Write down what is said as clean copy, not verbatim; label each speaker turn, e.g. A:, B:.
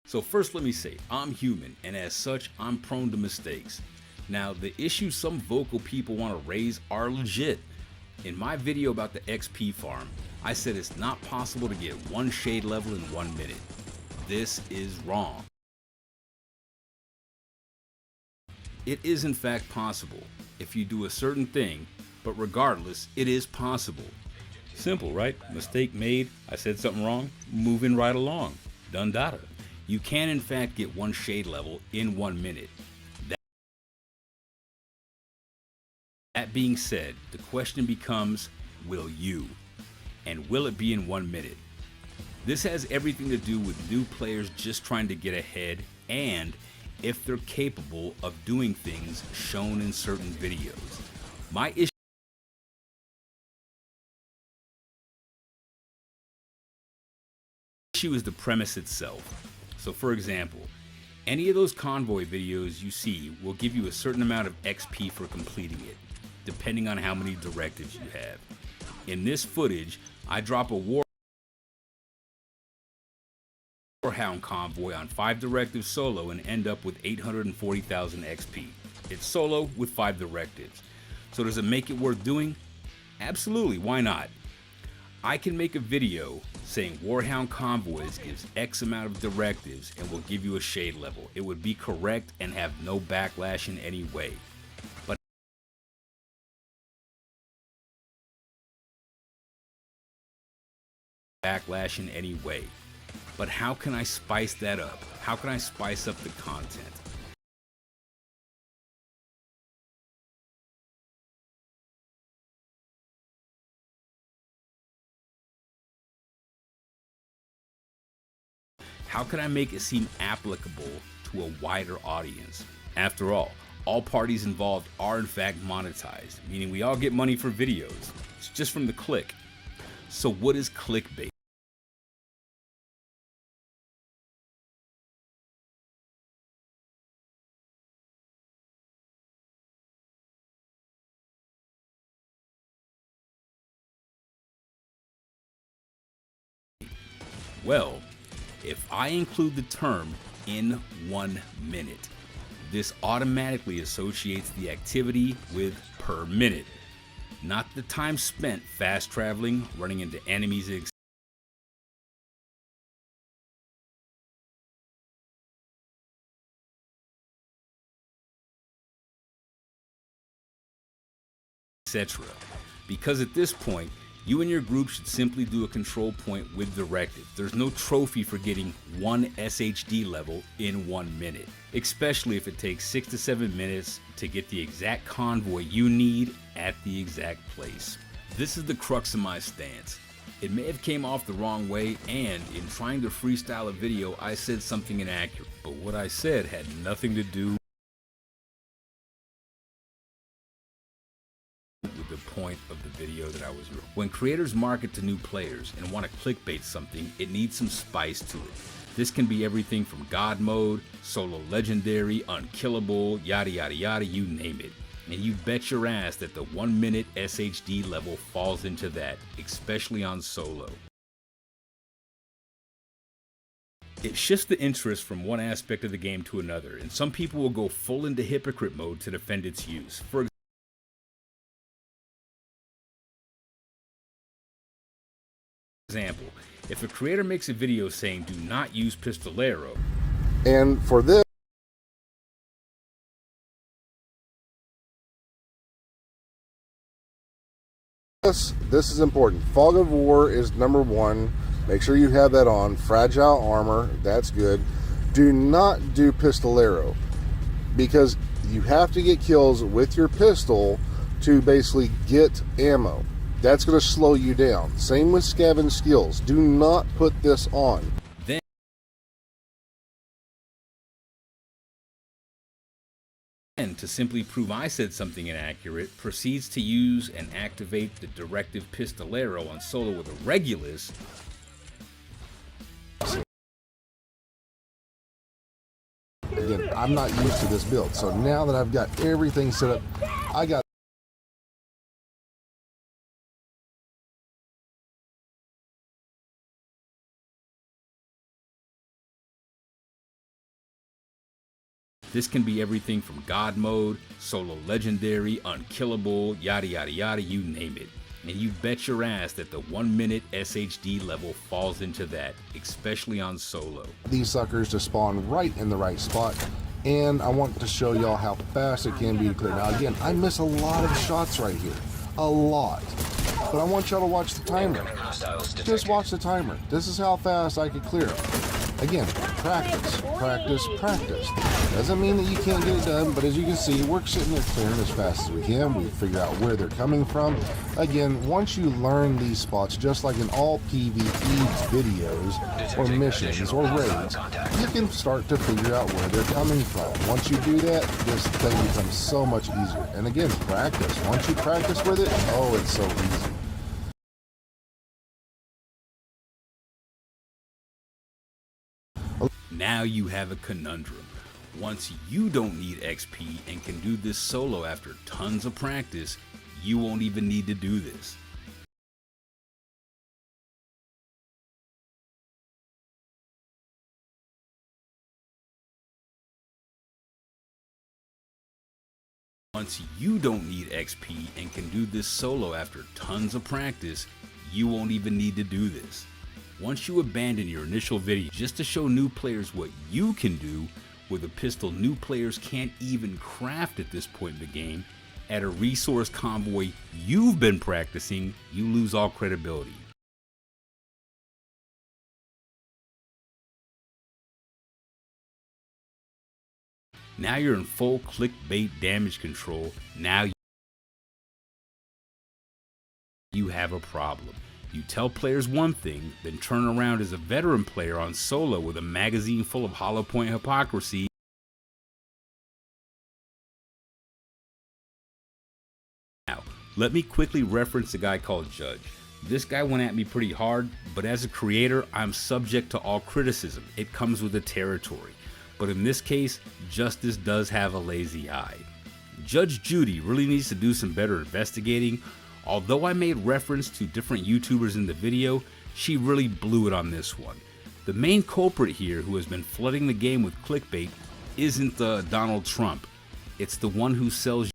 A: So first let me say, I'm human, and as such, I'm prone to mistakes. Now, the issues some vocal people want to raise are legit. In my video about the XP farm, I said it's not possible to get one shade level in 1 minute. This is wrong. It is in fact possible if you do a certain thing, but regardless, it is possible. Simple, right? Mistake made, I said something wrong, moving right along. Done data. You can in fact get one shade level in 1 minute. That being said, the question becomes, will you? And will it be in 1 minute? This has everything to do with new players just trying to get ahead and if they're capable of doing things shown in certain videos. My issue is the premise itself. So for example, any of those convoy videos you see will give you a certain amount of XP for completing it, depending on how many directives you have. In this footage, I drop a Warhound convoy on 5 directives solo and end up with 840,000 XP. It's solo with 5 directives. So does it make it worth doing? Absolutely, why not? I can make a video saying Warhound Convoys gives X amount of directives and will give you a shade level. It would be correct and have no backlash in any way. But how can I spice that up? How can I spice up the content? How can I make it seem applicable to a wider audience? After all parties involved are in fact monetized, meaning we all get money for videos. It's just from the click. So what is clickbait? Well, if I include the term in 1 minute, this automatically associates the activity with per minute, not the time spent fast traveling, running into enemies, etc. Because at this point, you and your group should simply do a control point with directive. There's no trophy for getting one SHD level in 1 minute, especially if it takes 6 to 7 minutes to get the exact convoy you need at the exact place. This is the crux of my stance. It may have came off the wrong way, and in trying to freestyle a video, I said something inaccurate, but what I said had nothing to do with the point of the video that I was doing. When creators market to new players and want to clickbait something, it needs some spice to it. This can be everything from God mode, solo legendary, unkillable, yada yada yada, you name it. And you bet your ass that the 1 minute SHD level falls into that, especially on solo. It shifts the interest from one aspect of the game to another, and some people will go full into hypocrite mode to defend its use. For example, if a creator makes a video saying do not use Pistolero,
B: and for this is important. Fog of War is number 1. Make sure you have that on. Fragile armor, that's good. Do not do Pistolero, because you have to get kills with your pistol to basically get ammo. That's going to slow you down. Same with scavenge skills. Do not put this on.
A: then, to simply prove I said something inaccurate, proceeds to use and activate the directive Pistolero on solo with a Regulus.
B: Again, I'm not used to this build, so now that I've got everything set up, I got
A: This can be everything from God mode, solo legendary, unkillable, yada yada yada, you name it. And you bet your ass that the 1 minute SHD level falls into that, especially on solo.
B: These suckers to spawn right in the right spot, and I want to show y'all how fast it can be to clear. Now again, I miss a lot of shots right here, a lot, but I want y'all to watch the timer. Just watch the timer. This is how fast I could clear them. Again, practice, practice, practice. Doesn't mean that you can't get it done, but as you can see, we're sitting there clearing as fast as we can. We figure out where they're coming from. Again, once you learn these spots, just like in all PvE videos or missions or raids, you can start to figure out where they're coming from. Once you do that, this thing becomes so much easier. And again, practice. Once you practice with it, oh, it's so easy.
A: Now you have a conundrum. Once you don't need XP and can do this solo after tons of practice, you won't even need to do this. Once you don't need XP and can do this solo after tons of practice, you won't even need to do this. Once you abandon your initial video just to show new players what you can do with a pistol new players can't even craft at this point in the game, at a resource convoy you've been practicing, you lose all credibility. Now you're in full clickbait damage control. Now you have a problem. You tell players one thing, then turn around as a veteran player on solo with a magazine full of hollow point hypocrisy. Now, let me quickly reference a guy called Judge. This guy went at me pretty hard, but as a creator, I'm subject to all criticism. It comes with the territory. But in this case, justice does have a lazy eye. Judge Judy really needs to do some better investigating. Although I made reference to different YouTubers in the video, she really blew it on this one. The main culprit here who has been flooding the game with clickbait isn't Donald Trump. It's the one who sells